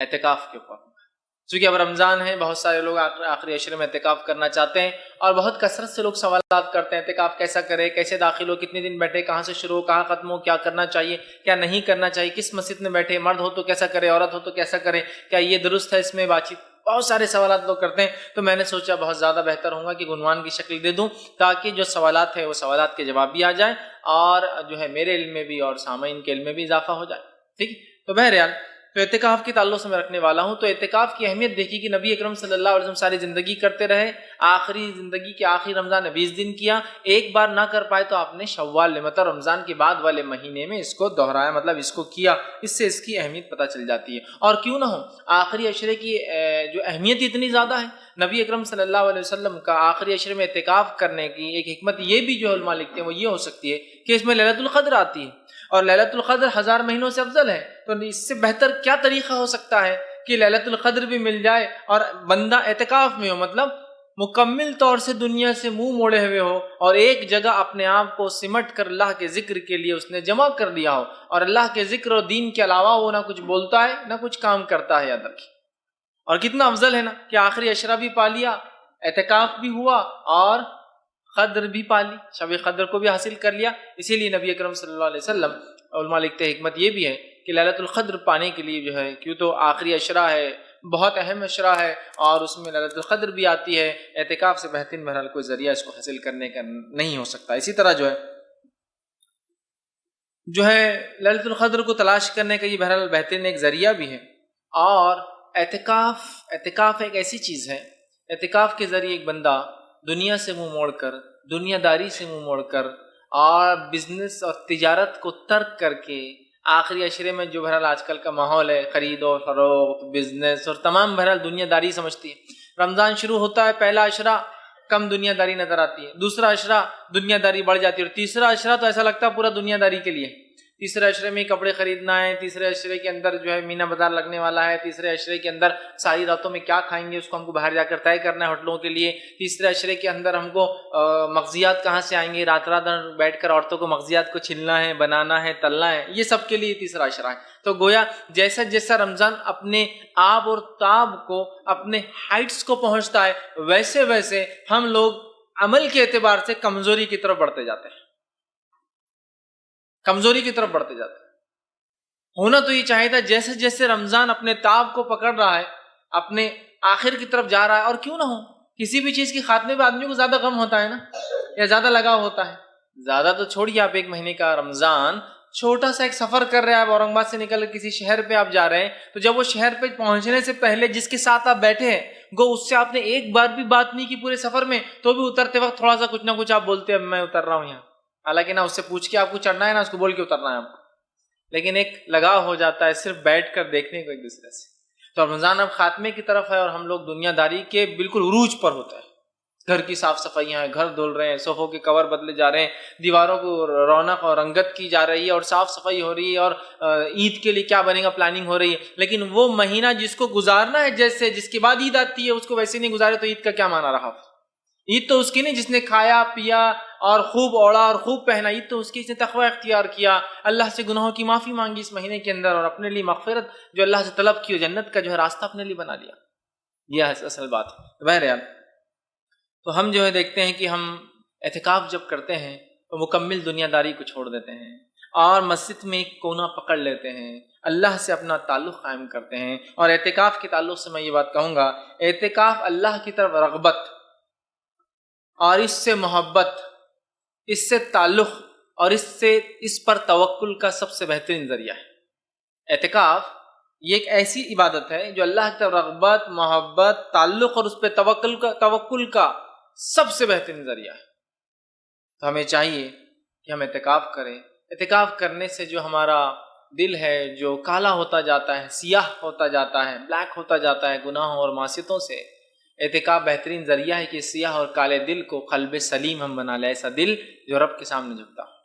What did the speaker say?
اعتکاف کے اوپر۔ چونکہ اب رمضان ہے، بہت سارے لوگ آخری عشرے میں اعتکاف کرنا چاہتے ہیں، اور بہت کثرت سے لوگ سوالات کرتے ہیں اعتکاف کیسا کرے، کیسے داخل ہو، کتنے دن بیٹھے، کہاں سے شروع ہو، کہاں ختم ہو، کیا کرنا چاہیے، کیا نہیں کرنا چاہیے، کس مسجد میں بیٹھے، مرد ہو تو کیسا کرے، عورت ہو تو کیسا کرے، کیا یہ درست ہے، اس میں بات چیت، بہت سارے سوالات لوگ کرتے ہیں۔ تو میں نے سوچا بہت زیادہ بہتر ہوگا کہ عنوان کی شکل دے دوں، تاکہ جو سوالات ہیں وہ سوالات کے جواب بھی آ جائیں، اور جو ہے میرے علم میں بھی اور سامعین کے علم میں بھی اضافہ ہو جائے۔ ٹھیک، تو بہرحال تو اعتکاف کے تعلق سے میں رکھنے والا ہوں۔ تو اعتکاف کی اہمیت دیکھی کہ نبی اکرم صلی اللہ علیہ وسلم ساری زندگی کرتے رہے، آخری زندگی کے آخری رمضان میں 20 دن کیا، ایک بار نہ کر پائے تو آپ نے شوال مطلب رمضان کے بعد والے مہینے میں اس کو دہرایا، مطلب اس کو کیا، اس سے اس کی اہمیت پتہ چل جاتی ہے۔ اور کیوں نہ ہو، آخری عشرے کی جو اہمیت اتنی زیادہ ہے، نبی اکرم صلی اللہ علیہ وسلم کا آخری عشرے میں اعتکاف کرنے کی ایک حکمت یہ بھی جو علماء لکھتے ہیں وہ یہ ہو سکتی ہے کہ اس میں لیلۃ القدر آتی ہے، اور لیلۃ القدر 1000 مہینوں سے افضل ہے، تو اس سے بہتر کیا طریقہ ہو سکتا ہے کہ لیلۃ القدر بھی مل جائے اور بندہ اعتکاف میں ہو، مطلب مکمل طور سے دنیا سے منہ موڑے ہوئے ہو، اور ایک جگہ اپنے آپ کو سمٹ کر اللہ کے ذکر کے لیے اس نے جمع کر لیا ہو، اور اللہ کے ذکر اور دین کے علاوہ وہ نہ کچھ بولتا ہے نہ کچھ کام کرتا ہے۔ یاد رکھیے، اور کتنا افضل ہے نا کہ آخری عشرہ بھی پا لیا، اعتکاف بھی ہوا، اور قدر بھی پالی، شب قدر کو بھی حاصل کر لیا۔ اسی لیے نبی اکرم صلی اللہ علیہ وسلم، علماء لکھتے ہیں حکمت یہ بھی ہے کہ لیلۃ القدر پانے کے لیے جو ہے، کیوں تو آخری عشرہ ہے، بہت اہم عشرہ ہے، اور اس میں لیلۃ القدر بھی آتی ہے، اعتکاف سے بہترین بہرحال کوئی ذریعہ اس کو حاصل کرنے کا نہیں ہو سکتا۔ اسی طرح جو ہے لیلۃ القدر کو تلاش کرنے کا یہ بہرحال بہترین ایک ذریعہ بھی ہے۔ اور اعتکاف ایک ایسی چیز ہے، اعتکاف کے ذریعے ایک بندہ دنیا سے منہ موڑ کر، دنیا داری سے منہ موڑ کر، اور بزنس اور تجارت کو ترک کر کے، آخری عشرے میں جو بہرحال آج کل کا ماحول ہے، خرید و فروخت، بزنس اور تمام بہرحال دنیا داری سمجھتی ہے۔ رمضان شروع ہوتا ہے، پہلا عشرہ کم دنیا داری نظر آتی ہے، دوسرا عشرہ دنیا داری بڑھ جاتی ہے، اور تیسرا عشرہ تو ایسا لگتا ہے پورا دنیا داری کے لیے۔ تیسرے عشرے میں کپڑے خریدنا ہے، تیسرے عشرے کے اندر جو ہے مینا بازار لگنے والا ہے، تیسرے عشرے کے اندر ساری راتوں میں کیا کھائیں گے اس کو ہم کو باہر جا کر طے کرنا ہے ہوٹلوں کے لیے، تیسرے عشرے کے اندر ہم کو مغزیات کہاں سے آئیں گے، رات رات بیٹھ کر عورتوں کو مغزیات کو چھلنا ہے، بنانا ہے، تلنا ہے، یہ سب کے لیے تیسرا عشرہ ہے۔ تو گویا جیسا جیسا رمضان اپنے آب اور تاب کو، اپنے ہائٹس کو پہنچتا ہے، ویسے ویسے ہم لوگ عمل کے اعتبار سے کمزوری کی طرف بڑھتے جاتے ہیں، کمزوری کی طرف بڑھتے جاتے ہیں۔ ہونا تو یہ چاہیے تھا جیسے جیسے رمضان اپنے تاب کو پکڑ رہا ہے، اپنے آخر کی طرف جا رہا ہے، اور کیوں نہ ہو کسی بھی چیز کی خاتمے پہ آدمی کو زیادہ غم ہوتا ہے نا، یا زیادہ لگاؤ ہوتا ہے، زیادہ تو چھوڑیے، آپ ایک مہینے کا رمضان چھوٹا سا ایک سفر کر رہے ہیں، آپ اورنگ آباد سے نکل کر کسی شہر پہ آپ جا رہے ہیں، تو جب وہ شہر پہ پہنچنے سے پہلے جس کے ساتھ آپ بیٹھے ہیں، گو اس سے آپ نے ایک بار بھی بات نہیں کی پورے سفر میں، تو بھی اترتے وقت تھوڑا سا کچھ نہ کچھ آپ بولتے ہیں، اب میں اتر رہا ہوں یہاں، حالانکہ نہ اس سے پوچھ کے آپ کو چڑھنا ہے، نہ اس کو بول کے اترنا ہے آپ کو، لیکن ایک لگاؤ ہو جاتا ہے صرف بیٹھ کر دیکھنے کو ایک دوسرے سے۔ تو رمضان اب خاتمے کی طرف ہے، اور ہم لوگ دنیا داری کے بالکل عروج پر ہوتا ہے، گھر کی صاف صفائیاں ہیں، گھر دھل رہے ہیں، صوفوں کے کور بدلے جا رہے ہیں، دیواروں کو رونق اور رنگت کی جا رہی ہے، اور صاف صفائی ہو رہی ہے، اور عید کے لیے کیا بنے گا پلاننگ ہو رہی ہے۔ لیکن وہ مہینہ جس کو گزارنا ہے، جیسے جس کے بعد عید آتی ہے، اس کو ویسے نہیں گزارے تو عید کا کیا معنی رہا؟ عید تو اس کی نہیں جس نے کھایا پیا اور خوب اوڑا اور خوب پہنا، عید تو اس کی جس نے تقوی اختیار کیا، اللہ سے گناہوں کی معافی مانگی اس مہینے کے اندر، اور اپنے لیے مغفرت جو اللہ سے طلب کی، جنت کا جو ہے راستہ اپنے لیے بنا لیا۔ یہ اصل بات ہے۔ بہرحال تو ہم جو ہے دیکھتے ہیں کہ ہم اعتکاف جب کرتے ہیں تو مکمل دنیا داری کو چھوڑ دیتے ہیں، اور مسجد میں ایک کونا پکڑ لیتے ہیں، اللہ سے اپنا تعلق قائم کرتے ہیں۔ اور اعتکاف کے تعلق سے میں یہ بات کہوں گا، اعتکاف اللہ کی طرف رغبت اور اس سے محبت، اس سے تعلق اور اس پر توکل کا سب سے بہترین ذریعہ ہے۔ اعتکاف یہ ایک ایسی عبادت ہے جو اللہ کی طرف رغبت، محبت، تعلق اور اس پہ توکل کا سب سے بہترین ذریعہ ہے۔ تو ہمیں چاہیے کہ ہم اعتکاف کریں۔ اعتکاف کرنے سے جو ہمارا دل ہے جو کالا ہوتا جاتا ہے، سیاہ ہوتا جاتا ہے، بلیک ہوتا جاتا ہے گناہوں اور معصیتوں سے، اعتکاف بہترین ذریعہ ہے کہ سیاہ اور کالے دل کو قلب سلیم ہم بنا لیں، ایسا دل جو رب کے سامنے جھکتا ہو۔